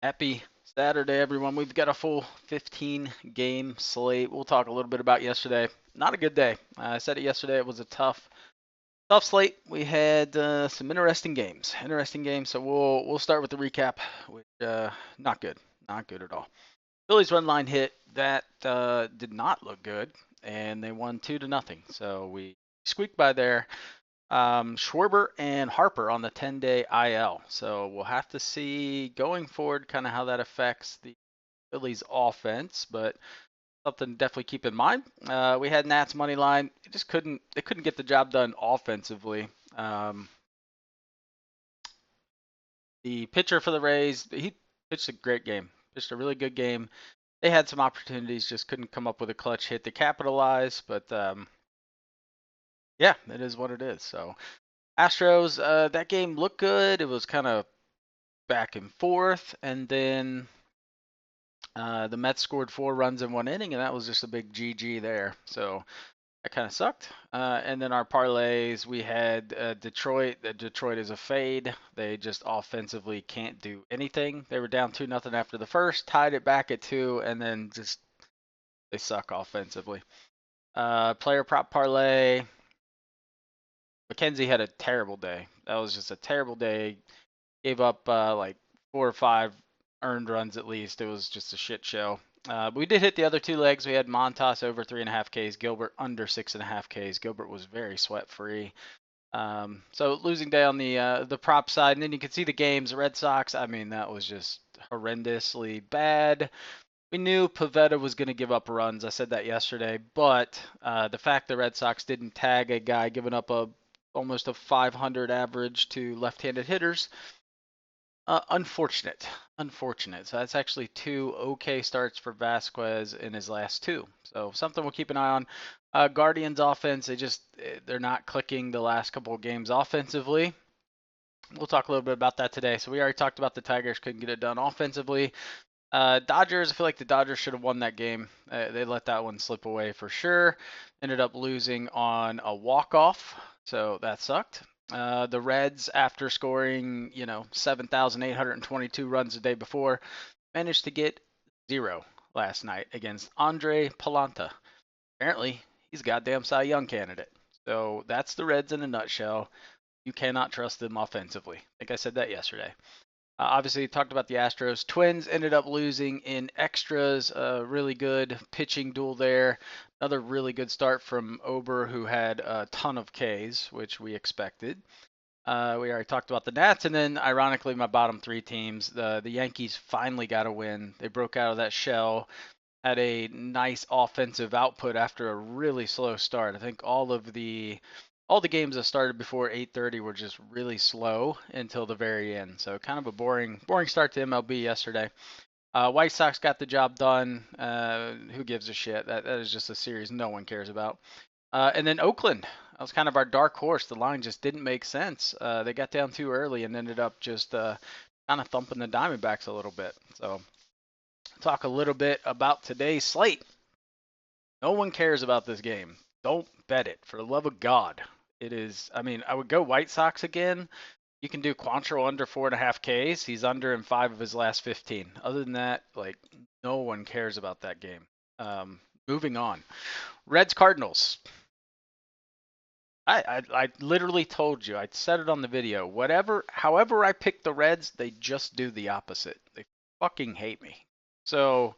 Happy Saturday, everyone. We've got a full 15 game slate. We'll talk a little bit about yesterday. Not a good day. I said it yesterday. It was a tough slate. We had some interesting games. So we'll start with the recap. Which not good. Not good at all. Phillies run line hit. That did not look good, and they won 2-0. So we squeaked by there. Schwarber and Harper on the 10-day IL. So we'll have to see going forward kind of how that affects the Phillies offense, but something to definitely keep in mind. We had Nats money line. They couldn't get the job done offensively. The pitcher for the Rays, he pitched a great game. Pitched a really good game. They had some opportunities, just couldn't come up with a clutch hit to capitalize, but yeah, it is what it is. So Astros, that game looked good. It was kind of back and forth, and then the Mets scored 4 runs in 1 inning, and that was just a big GG there. So that kind of sucked. And then our parlays, we had Detroit. Detroit is a fade. They just offensively can't do anything. They were down 2-0 after the first, tied it back at 2, and then just they suck offensively. Player prop parlay. McKenzie had a terrible day. That was just a terrible day. Gave up like 4 or 5 earned runs at least. It was just a shit show. But we did hit the other 2 legs. We had Montas over 3.5 Ks, Gilbert under 6.5 Ks. Gilbert was very sweat free. So losing day on the prop side, and then you can see the games. Red Sox. I mean, that was just horrendously bad. We knew Pavetta was going to give up runs. I said that yesterday, but the fact the Red Sox didn't tag a guy giving up almost a 500 average to left-handed hitters. Unfortunate. So that's actually 2 okay starts for Vasquez in his last 2. So something we'll keep an eye on. Guardians offense, they're not clicking the last couple of games offensively. We'll talk a little bit about that today. So we already talked about the Tigers couldn't get it done offensively. Dodgers, I feel like the Dodgers should have won that game. They let that one slip away for sure. Ended up losing on a walk-off, so that sucked. The Reds, after scoring, 7,822 runs the day before, managed to get 0 last night against Andre Pallanta. Apparently, he's a goddamn Cy Young candidate. So that's the Reds in a nutshell. You cannot trust them offensively. I think I said that yesterday. Obviously, talked about the Astros. Twins ended up losing in extras. Really good pitching duel there. Another really good start from Ober, who had a ton of Ks, which we expected. We already talked about the Nats, and then ironically, my bottom 3 teams. The Yankees finally got a win. They broke out of that shell. Had a nice offensive output after a really slow start. I think all the games that started before 8:30 were just really slow until the very end. So kind of a boring start to MLB yesterday. White Sox got the job done. Who gives a shit? That is just a series no one cares about. And then Oakland, that was kind of our dark horse. The line just didn't make sense. They got down too early and ended up just kind of thumping the Diamondbacks a little bit. So talk a little bit about today's slate. No one cares about this game. Don't bet it, for the love of God. It is. I mean, I would go White Sox again. You can do Quantrill under 4.5 Ks. He's under in 5 of his last 15. Other than that, like, no one cares about that game. Moving on. Reds Cardinals. I literally told you. I said it on the video. However I pick the Reds, they just do the opposite. They fucking hate me. So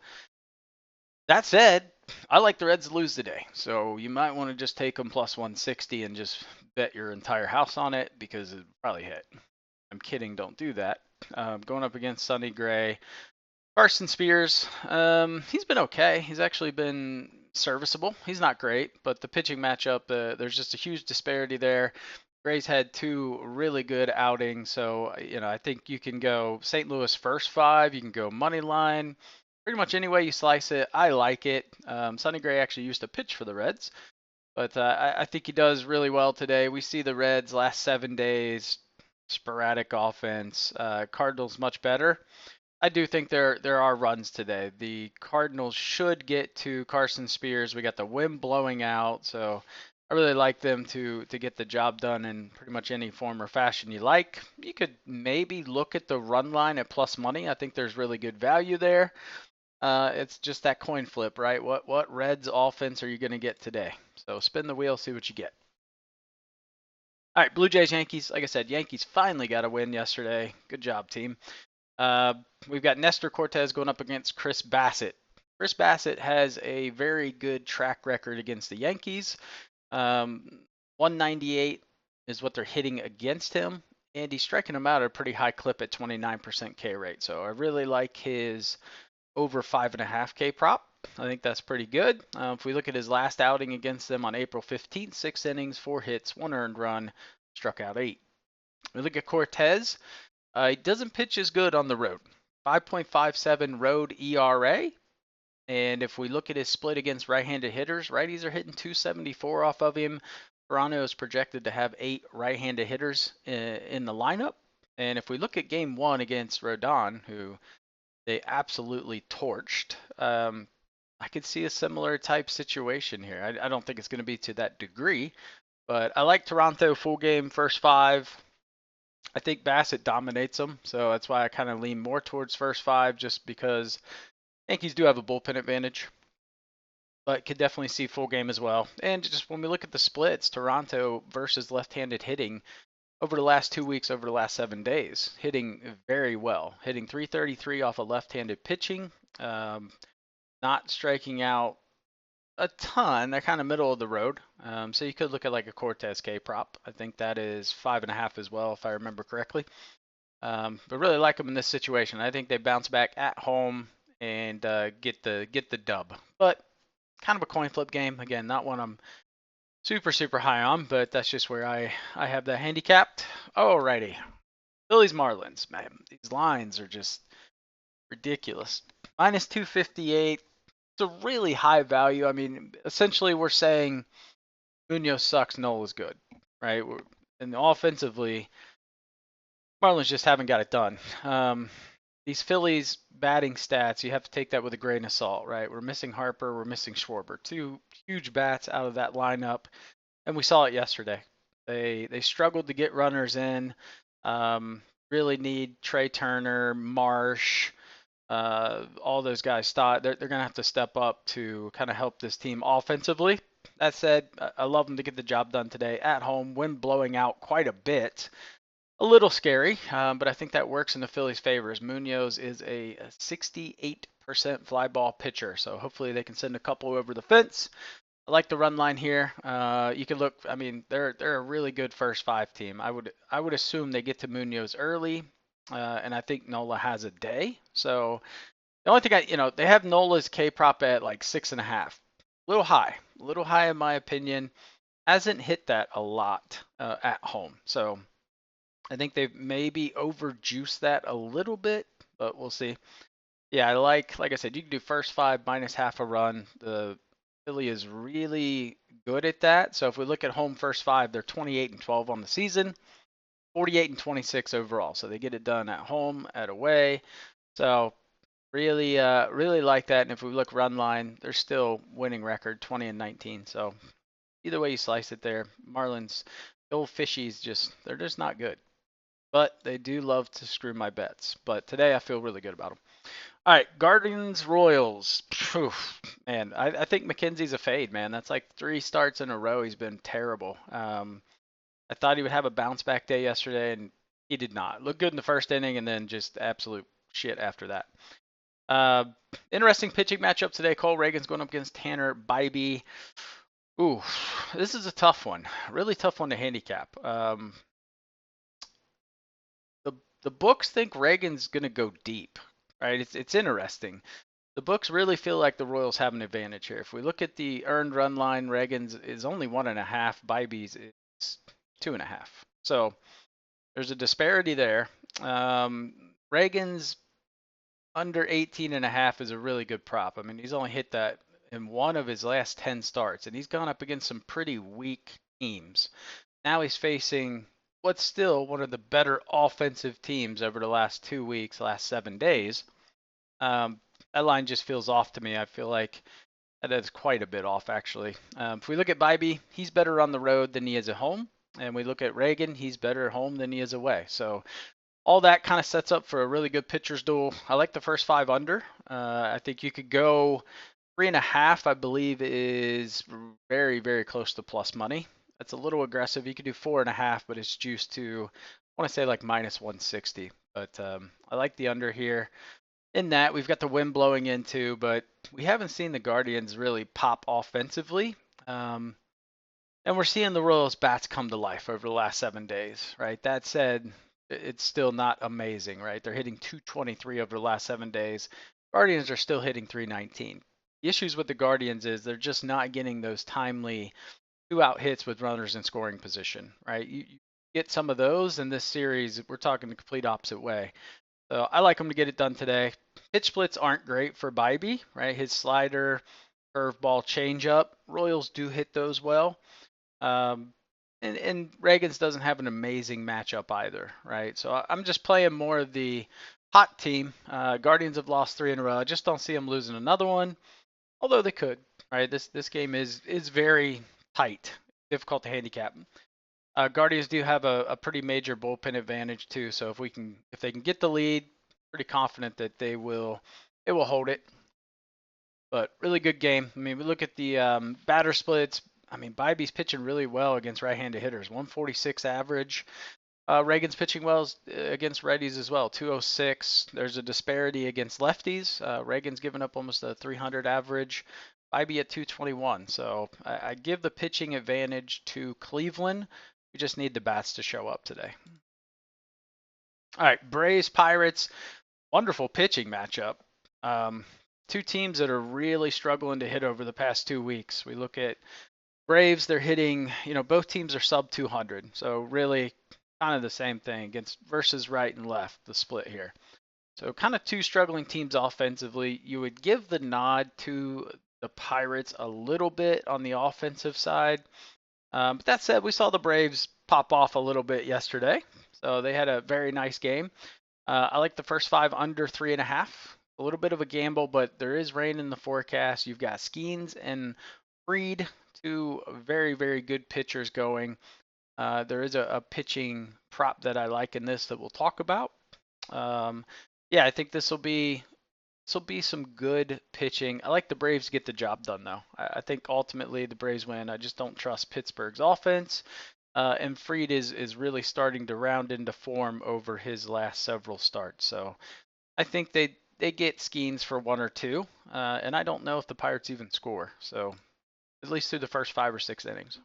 that said, I like the Reds to lose today, so you might want to just take them plus 160 and just bet your entire house on it because it'll probably hit. I'm kidding, don't do that. Going up against Sonny Gray. Carson Spears, he's been okay. He's actually been serviceable. He's not great, but the pitching matchup, there's just a huge disparity there. Gray's had 2 really good outings, so I think you can go St. Louis first 5. You can go money line. Pretty much any way you slice it, I like it. Sonny Gray actually used to pitch for the Reds, but I think he does really well today. We see the Reds last 7 days, sporadic offense. Cardinals much better. I do think there are runs today. The Cardinals should get to Carson Spears. We got the wind blowing out, so I really like them to get the job done in pretty much any form or fashion you like. You could maybe look at the run line at plus money. I think there's really good value there. It's just that coin flip, right? What Reds offense are you going to get today? So spin the wheel, see what you get. All right, Blue Jays, Yankees. Like I said, Yankees finally got a win yesterday. Good job, team. We've got Nestor Cortes going up against Chris Bassett. Chris Bassett has a very good track record against the Yankees. 198 is what they're hitting against him, and he's striking them out at a pretty high clip at 29% K rate. So I really like his over 5.5 K prop. I think that's pretty good. If we look at his last outing against them on April 15th, 6 innings, 4 hits, 1 earned run, struck out 8. We look at Cortes. He doesn't pitch as good on the road. 5.57 road ERA. And if we look at his split against right-handed hitters, righties are hitting 274 off of him. Toronto is projected to have 8 right-handed hitters in the lineup. And if we look at game 1 against Rodon, who they absolutely torched, I could see a similar type situation here. I don't think it's going to be to that degree, but I like Toronto full game, first 5. I think Bassett dominates them, so that's why I kind of lean more towards first 5, just because Yankees do have a bullpen advantage, but could definitely see full game as well. And just when we look at the splits, Toronto versus left-handed hitting over the last 2 weeks, over the last 7 days, hitting very well, hitting 333 off of left-handed pitching, not striking out a ton. They're kind of middle of the road. So you could look at like a Cortes K prop. I think that is 5.5 as well, if I remember correctly. But really like them in this situation. I think they bounce back at home and get the dub. But kind of a coin flip game. Again, not one I'm super high on, but that's just where I have that handicapped. Alrighty. Phillies Marlins, man. These lines are just ridiculous. Minus 258. It's a really high value. I mean, essentially we're saying Munoz sucks, Nola is good, right? And offensively, Marlins just haven't got it done. These Phillies batting stats, you have to take that with a grain of salt, right? We're missing Harper, we're missing Schwarber, 2 huge bats out of that lineup, and we saw it yesterday. They struggled to get runners in. Really need Trey Turner, Marsh, all those guys. They're going to have to step up to kind of help this team offensively. That said, I love them to get the job done today at home. Wind blowing out quite a bit. A little scary, but I think that works in the Phillies' favor. Munoz is a 68% fly ball pitcher, so hopefully they can send a couple over the fence. I like the run line here. You can look. I mean, they're a really good first 5 team. I would assume they get to Munoz early, and I think Nola has a day. So the only thing they have Nola's K prop at like 6.5. A little high in my opinion. Hasn't hit that a lot at home, so I think they've maybe overjuiced that a little bit, but we'll see. Yeah, like I said, you can do first 5 minus half a run. The Philly is really good at that. So if we look at home first 5, they're 28-12 on the season, 48-26 overall. So they get it done at home, at away. So really like that. And if we look run line, they're still winning record 20-19. So either way you slice it there, Marlins, the old fishies they're just not good. But they do love to screw my bets. But today I feel really good about them. All right, Guardians Royals. Man, I think McKenzie's a fade, man. That's like 3 starts in a row. He's been terrible. I thought he would have a bounce back day yesterday, and he did not. Looked good in the first inning, and then just absolute shit after that. Interesting pitching matchup today. Cole Reagan's going up against Tanner Bybee. Ooh, this is a tough one. Really tough one to handicap. The books think Reagan's going to go deep, right? It's interesting. The books really feel like the Royals have an advantage here. If we look at the earned run line, Reagan's is only 1.5, Bybee's is 2.5. So there's a disparity there. Reagan's under 18.5 is a really good prop. I mean, he's only hit that in 1 of his last 10 starts, and he's gone up against some pretty weak teams. Now he's facing what's still one of the better offensive teams over the last 2 weeks, last 7 days. That line just feels off to me. I feel like That is quite a bit off, actually. If we look at Bibee, he's better on the road than he is at home. And we look at Reagan, he's better at home than he is away. So all that kind of sets up for a really good pitcher's duel. I like the first 5 under. I think you could go 3.5, I believe, is very, very close to plus money. That's a little aggressive. You could do 4.5, but it's juiced to, I want to say like minus 160. But I like the under here. In that, we've got the wind blowing into, but we haven't seen the Guardians really pop offensively. And we're seeing the Royals bats come to life over the last 7 days, right? That said, it's still not amazing, right? They're hitting 223 over the last 7 days. Guardians are still hitting 319. The issues with the Guardians is they're just not getting those timely 2-out hits with runners in scoring position, right? You get some of those in this series, we're talking the complete opposite way. So I like him to get it done today. Pitch splits aren't great for Bibee, right? His slider, curveball, changeup, Royals do hit those well. And Reagan's doesn't have an amazing matchup either, right? So I'm just playing more of the hot team. Guardians have lost 3 in a row. I just don't see them losing another one, although they could, right? This game is very tight, difficult to handicap. Guardians do have a pretty major bullpen advantage too, so if they can get the lead, pretty confident that it will hold it. But really good game. I mean, we look at the batter splits. I mean, Bibee's pitching really well against right-handed hitters. 146 average. Reagan's pitching well against righties as well. 206. There's a disparity against lefties. Reagan's given up almost a 300 average. Bibee at 221. So I give the pitching advantage to Cleveland. We just need the bats to show up today. All right, Braves, Pirates. Wonderful pitching matchup. 2 teams that are really struggling to hit over the past 2 weeks. We look at Braves, they're hitting, both teams are sub 200. So really kind of the same thing against versus right and left, the split here. So kind of 2 struggling teams offensively. You would give the nod to the Pirates a little bit on the offensive side. But that said, we saw the Braves pop off a little bit yesterday. So they had a very nice game. I like the first 5 under 3.5. A little bit of a gamble, but there is rain in the forecast. You've got Skeens and Fried, 2 very, very good pitchers going. There is a pitching prop that I like in this that we'll talk about. Yeah, I think this will be some good pitching. I like the Braves to get the job done, though. I think ultimately the Braves win. I just don't trust Pittsburgh's offense. And Fried is really starting to round into form over his last several starts. So I think they get Skeens for 1 or 2. And I don't know if the Pirates even score. So at least through the first 5 or 6 innings.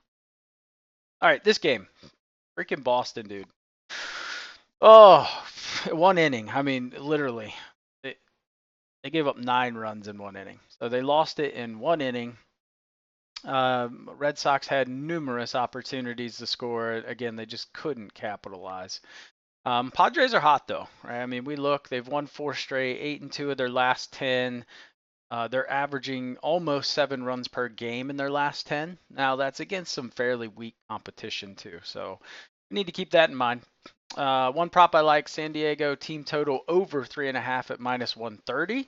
All right, this game. Freaking Boston, dude. Oh, 1 inning. I mean, literally. They gave up 9 runs in 1 inning. So they lost it in 1 inning. Red Sox had numerous opportunities to score. Again, they just couldn't capitalize. Padres are hot though, right? I mean, they've won 4 straight, 8 and 2 of their last 10. They're averaging almost 7 runs per game in their last 10. Now that's against some fairly weak competition too. So we need to keep that in mind. One prop I like, San Diego team total over 3.5 at minus 130. I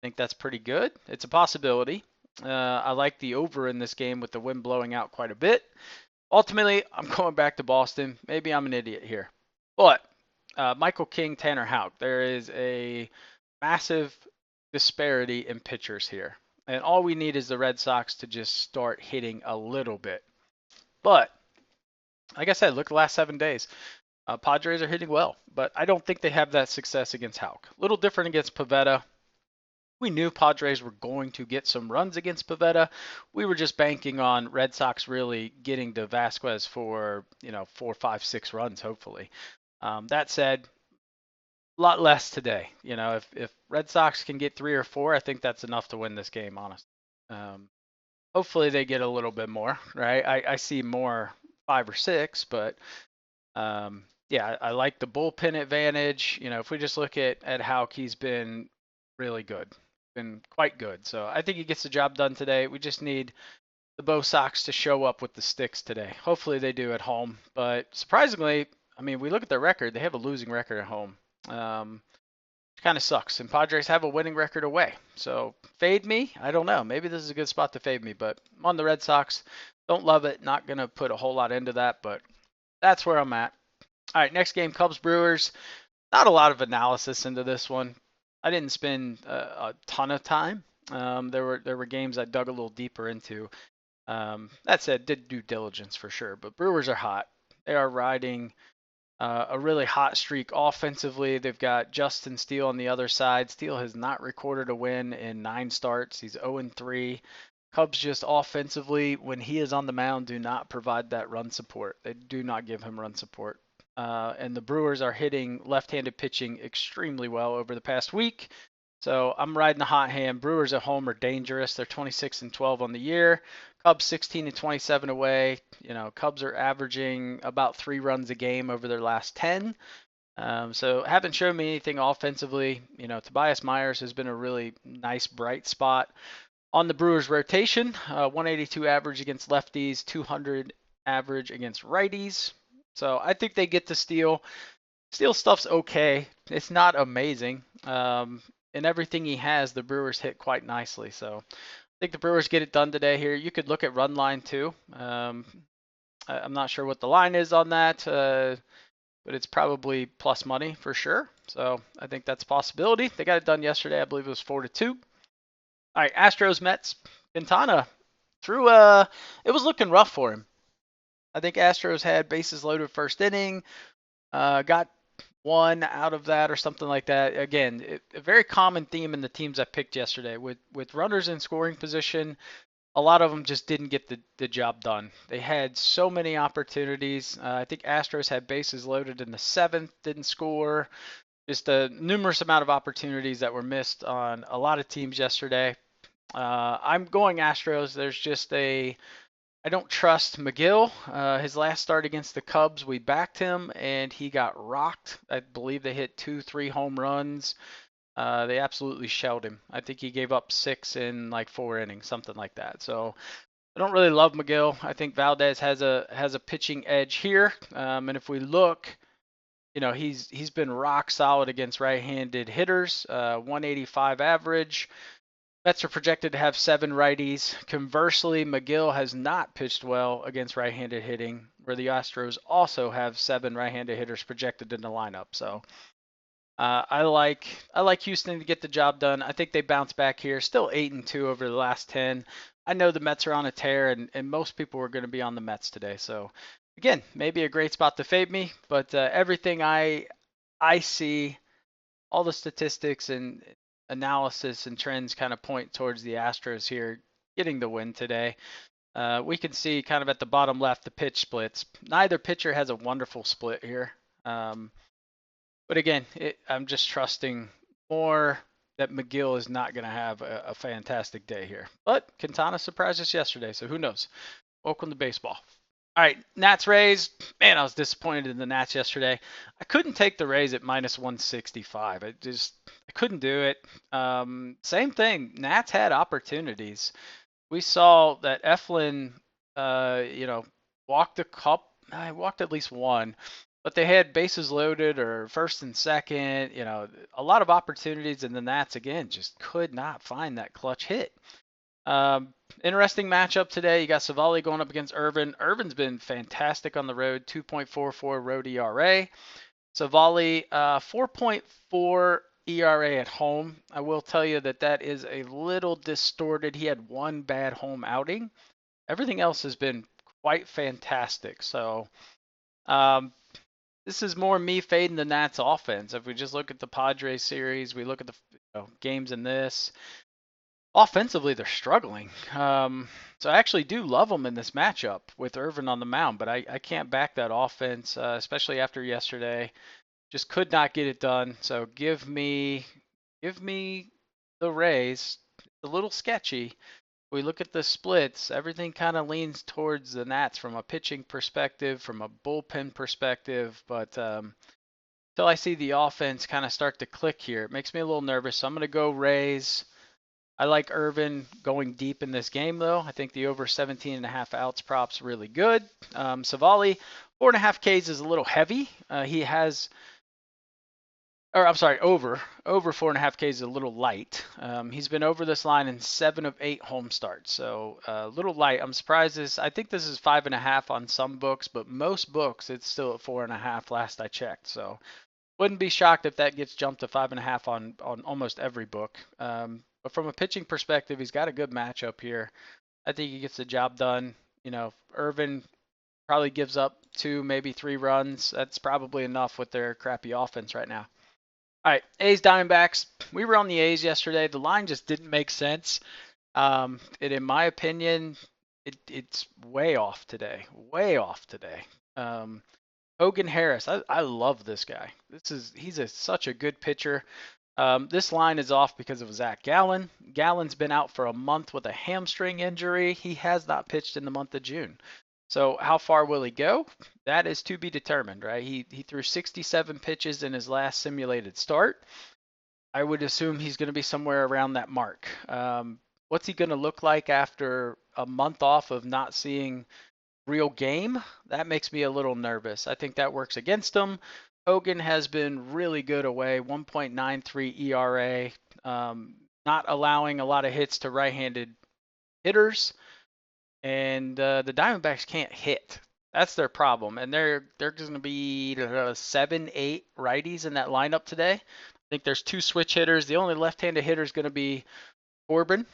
think that's pretty good. It's a possibility. I like the over in this game with the wind blowing out quite a bit. Ultimately, I'm going back to Boston. Maybe I'm an idiot here. But Michael King, Tanner Houck, there is a massive disparity in pitchers here. And all we need is the Red Sox to just start hitting a little bit. But, like I said, look at the last 7 days. Padres are hitting well, but I don't think they have that success against Houck. A little different against Pivetta. We knew Padres were going to get some runs against Pivetta. We were just banking on Red Sox really getting to Vasquez for, 4, 5, 6 runs, hopefully. That said, a lot less today. If Red Sox can get 3 or 4, I think that's enough to win this game, honestly. Hopefully they get a little bit more, right? I see more 5 or 6, but yeah, I like the bullpen advantage. If we just look at how he's been really good, been quite good. So I think he gets the job done today. We just need the Bo Sox to show up with the sticks today. Hopefully they do at home. But surprisingly, I mean, we look at their record. They have a losing record at home. kind of sucks. And Padres have a winning record away. So fade me? I don't know. Maybe this is a good spot to fade me, but I'm on the Red Sox. Don't love it. Not going to put a whole lot into that, but that's where I'm at. All right, next game, Cubs Brewers. Not a lot of analysis into this one. I didn't spend a ton of time. There were games I dug a little deeper into. That said, did due diligence for sure. But Brewers are hot. They are riding a really hot streak offensively. They've got Justin Steele on the other side. Steele has not recorded a win in 9 starts. He's 0-3. Cubs just offensively, when he is on the mound, do not provide that run support. They do not give him run support. And the Brewers are hitting left-handed pitching extremely well over the past week. So I'm riding the hot hand. Brewers at home are dangerous. They're 26-12 on the year. Cubs 16-27 away. Cubs are averaging about 3 runs a game over their last 10. So haven't shown me anything offensively. Tobias Myers has been a really nice bright spot on the Brewers rotation. 182 average against lefties, 200 average against righties. So I think they get to Steele. Steele stuff's okay. It's not amazing. And everything he has, the Brewers hit quite nicely. So I think the Brewers get it done today here. You could look at run line too. I'm not sure what the line is on that, but it's probably plus money for sure. So I think that's a possibility. They got it done yesterday. I believe it was 4-2. All right, Astros Mets. Quintana threw it was looking rough for him. I think Astros had bases loaded first inning, got 1 out of that or something like that. Again, a very common theme in the teams I picked yesterday with runners in scoring position. A lot of them just didn't get the job done. They had so many opportunities. I think Astros had bases loaded in the 7th, didn't score. Just a numerous amount of opportunities that were missed on a lot of teams yesterday. I'm going Astros. There's just I don't trust McGill. His last start against the Cubs, we backed him, and he got rocked. I believe they hit 2-3 home runs. They absolutely shelled him. I think he gave up 6 in like 4 innings, something like that. So I don't really love McGill. I think Valdez has a pitching edge here. And if we look, he's been rock solid against right-handed hitters. 185 average. Mets are projected to have 7 righties. Conversely, McGill has not pitched well against right-handed hitting, where the Astros also have 7 right-handed hitters projected in the lineup. So I like Houston to get the job done. I think they bounce back here. Still 8-2 over the last 10. I know the Mets are on a tear, and most people are going to be on the Mets today. So again, maybe a great spot to fade me, but everything I see, all the statistics and analysis and trends kind of point towards the Astros here getting the win today. We can see kind of at the bottom left the pitch splits. Neither pitcher has a wonderful split here. But again, I'm just trusting more that McGill is not going to have a fantastic day here. But Quintana surprised us yesterday, so who knows? Welcome to baseball. All right, Nats Rays. Man, I was disappointed in the Nats yesterday. I couldn't take the Rays at minus 165. I couldn't do it. Same thing. Nats had opportunities. We saw that Eflin, walked I walked at least one, but they had bases loaded or first and second. A lot of opportunities, and the Nats again just could not find that clutch hit. Interesting matchup today. You got Savali going up against Irvin. Irvin's been fantastic on the road, 2.44 road ERA. Savali, 4.4 ERA at home. I will tell you that is a little distorted. He had 1 bad home outing. Everything else has been quite fantastic. So this is more me fading the Nats offense. If we just look at the Padres series, we look at the games in this. Offensively, they're struggling. So I actually do love them in this matchup with Irvin on the mound, but I can't back that offense, especially after yesterday. Just could not get it done. So give me the Rays. It's a little sketchy. We look at the splits, everything kind of leans towards the Nats from a pitching perspective, from a bullpen perspective, but until I see the offense kind of start to click here, it makes me a little nervous. So I'm going to go Rays. I like Irvin going deep in this game, though. I think the over 17.5 outs prop's really good. Savali, 4.5 Ks is a little heavy. He has or I'm sorry, over 4.5K is a little light. He's been over this line in 7 of 8 home starts, so a little light. I'm surprised I think this is 5.5 on some books, but most books it's still at 4.5 last I checked. So wouldn't be shocked if that gets jumped to 5.5 on almost every book. But from a pitching perspective, he's got a good matchup here. I think he gets the job done. Irvin probably gives up 2, maybe 3 runs. That's probably enough with their crappy offense right now. All right, A's Diamondbacks. We were on the A's yesterday. The line just didn't make sense. In my opinion, it's way off today. Way off today. Hogan Harris. I love this guy. He's such a good pitcher. This line is off because of Zach Gallen. Gallen's been out for a month with a hamstring injury. He has not pitched in the month of June. So how far will he go? That is to be determined, right? He threw 67 pitches in his last simulated start. I would assume he's going to be somewhere around that mark. What's he going to look like after a month off of not seeing real game? That makes me a little nervous. I think that works against him. Hogan has been really good away, 1.93 ERA, not allowing a lot of hits to right-handed hitters. And the Diamondbacks can't hit. That's their problem. And they're going to be 7, 8 righties in that lineup today. I think there's 2 switch hitters. The only left-handed hitter is going to be Corbin,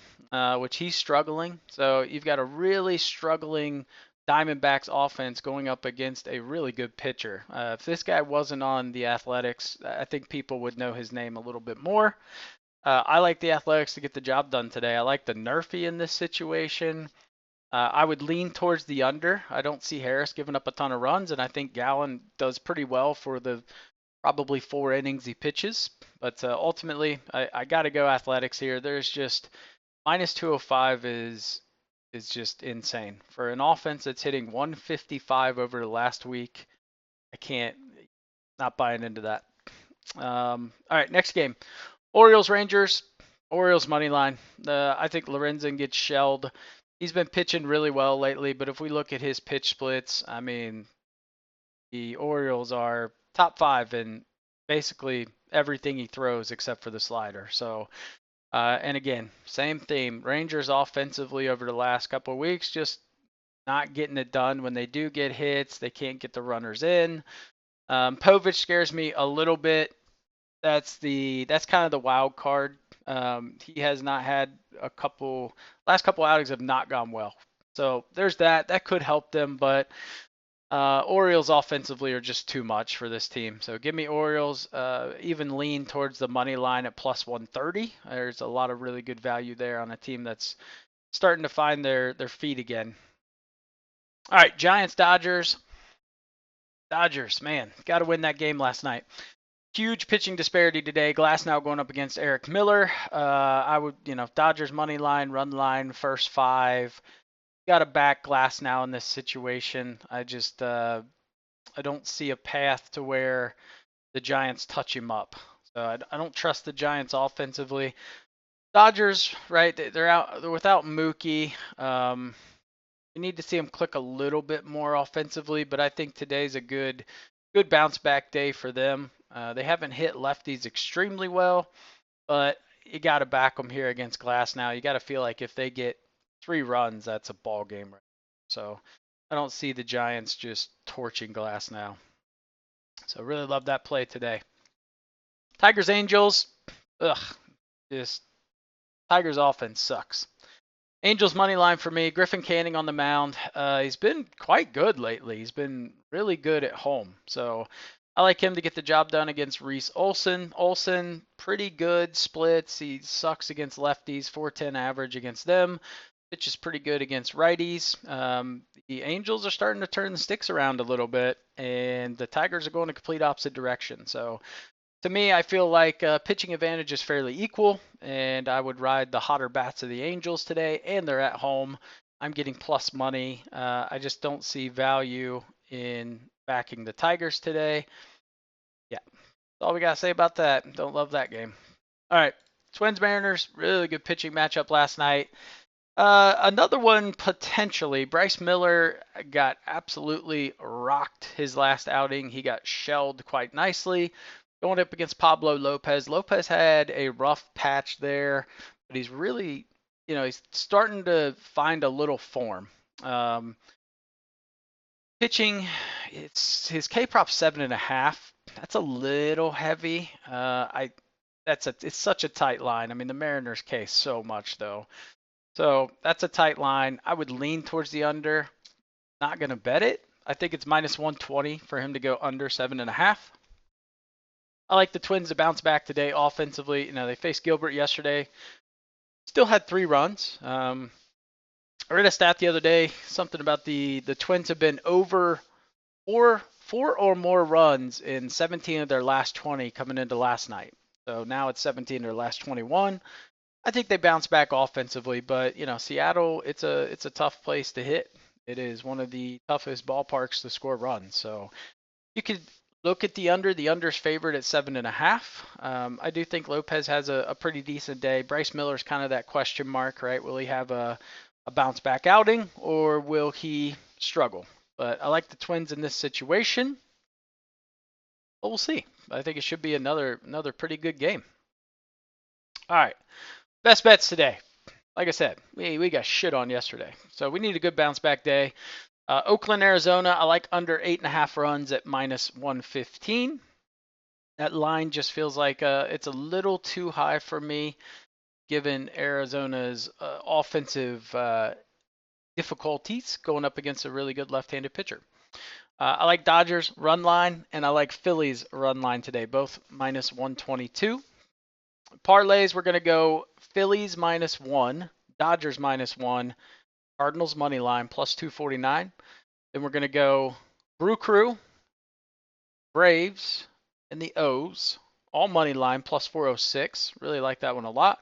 which he's struggling. So you've got a really struggling Diamondbacks offense going up against a really good pitcher. If this guy wasn't on the Athletics, I think people would know his name a little bit more. I like the Athletics to get the job done today. I like the Nerfy in this situation. I would lean towards the under. I don't see Harris giving up a ton of runs, and I think Gallen does pretty well for the probably 4 innings he pitches. But ultimately, I got to go Athletics here. There's just minus 205 is just insane for an offense that's hitting 155 over the last week. I can't, not buying into that. All right, next game, Orioles Rangers. Orioles money line. I think Lorenzen gets shelled. He's been pitching really well lately, but if we look at his pitch splits, I mean, the Orioles are top 5 in basically everything he throws except for the slider. So, and again, same theme. Rangers offensively over the last couple of weeks, just not getting it done. When they do get hits, they can't get the runners in. Povich scares me a little bit. That's kind of the wild card. He has not had last couple outings have not gone well. So there's that. That could help them, but Orioles offensively are just too much for this team. So give me Orioles. Even lean towards the money line at plus 130. There's a lot of really good value there on a team that's starting to find their feet again. All right, Giants Dodgers. Dodgers, man, got to win that game last night. Huge pitching disparity today. Glasnow going up against Eric Miller. I would, Dodgers money line, run line, first 5. Got to back Glasnow in this situation. I just, I don't see a path to where the Giants touch him up. So I don't trust the Giants offensively. Dodgers, right? They're without Mookie. We need to see them click a little bit more offensively, but I think today's a good bounce back day for them. They haven't hit lefties extremely well, but you got to back them here against Glasnow. You got to feel like if they get 3 runs, that's a ball game. Right? So I don't see the Giants just torching Glasnow. So really love that play today. Tigers Angels. Just Tigers offense sucks. Angels money line for me. Griffin Canning on the mound. He's been quite good lately. He's been really good at home. So I like him to get the job done against Reese Olson. Olson, pretty good splits. He sucks against lefties, 410 average against them. Pitch is pretty good against righties. The Angels are starting to turn the sticks around a little bit, and the Tigers are going a complete opposite direction. So to me, I feel like pitching advantage is fairly equal, and I would ride the hotter bats of the Angels today, and they're at home. I'm getting plus money. I just don't see value in backing the Tigers today. Yeah, that's all we got to say about that. Don't love that game. All right, Twins Mariners, really good pitching matchup last night. Another one potentially. Bryce Miller got absolutely rocked his last outing. He got shelled quite nicely. going up against Pablo Lopez. Lopez had a rough patch there, but he's really, he's starting to find a little form. Pitching, it's his K prop 7.5. That's a little heavy. It's such a tight line. I mean, the Mariners case so much though. So that's a tight line. I would lean towards the under. Not gonna bet it. I think it's minus 120 for him to go under 7.5. I like the Twins to bounce back today offensively. They faced Gilbert yesterday. Still had 3 runs. I read a stat the other day, something about the Twins have been over four or more runs in 17 of their last 20 coming into last night. So now it's 17 of their last 21. I think they bounce back offensively, but Seattle, it's a tough place to hit. It is one of the toughest ballparks to score runs. So you could look at the under. The under's favored at 7.5. I do think Lopez has a pretty decent day. Bryce Miller's kind of that question mark, right? Will he have a bounce back outing or will he struggle? But I like the Twins in this situation. But we'll see. I think it should be another pretty good game. All right. Best bets today. Like I said, we got shit on yesterday. So we need a good bounce back day. Oakland, Arizona, I like under 8.5 runs at minus 115. That line just feels like it's a little too high for me, given Arizona's offensive difficulties going up against a really good left-handed pitcher. I like Dodgers run line, and I like Phillies run line today, both minus 122. Parlays, we're going to go Phillies minus 1, Dodgers minus 1, Cardinals money line plus 249. Then we're going to go Brew Crew, Braves, and the O's, all money line plus 406. Really like that one a lot.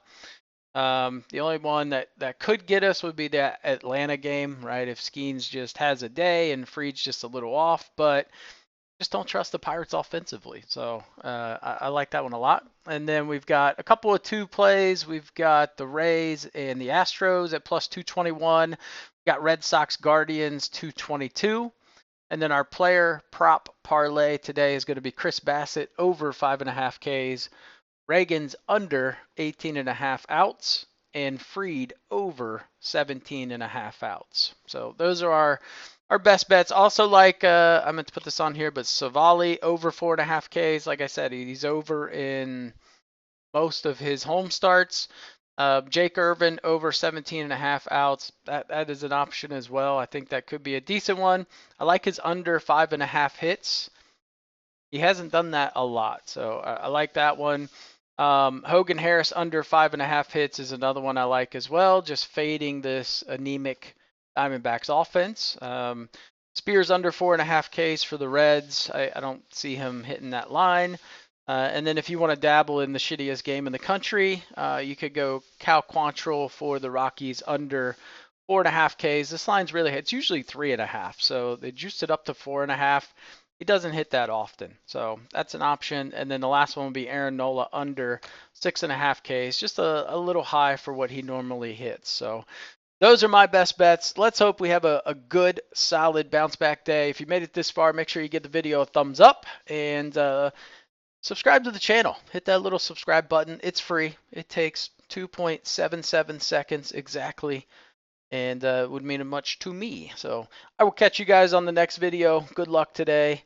The only one that could get us would be that Atlanta game, right? If Skeens just has a day and Fried's just a little off, but just don't trust the Pirates offensively. So I like that one a lot. And then we've got a couple of 2 plays. We've got the Rays and the Astros at plus 221. We've got Red Sox Guardians 222. And then our player prop parlay today is going to be Chris Bassett over 5.5 Ks, Reagan's under 18.5 outs, and Fried over 17.5 outs. So those are our best bets. Also like, I meant to put this on here, but Savali over 4.5 Ks. Like I said, he's over in most of his home starts. Jake Irvin over 17.5 outs. That is an option as well. I think that could be a decent one. I like his under 5.5 hits. He hasn't done that a lot, so I like that one. Hogan Harris under 5.5 hits is another one I like as well. Just fading this anemic Diamondbacks offense. Spears under 4.5 Ks for the Reds. I don't see him hitting that line. And then if you want to dabble in the shittiest game in the country, you could go Cal Quantrill for the Rockies under 4.5 Ks. This line's really, it's usually 3.5. So they juiced it up to 4.5. He doesn't hit that often. So that's an option. And then the last one would be Aaron Nola under 6.5 Ks. Just a little high for what he normally hits. So those are my best bets. Let's hope we have a good, solid bounce back day. If you made it this far, make sure you give the video a thumbs up and subscribe to the channel. Hit that little subscribe button. It's free. It takes 2.77 seconds exactly, and would mean much to me. So I will catch you guys on the next video. Good luck today.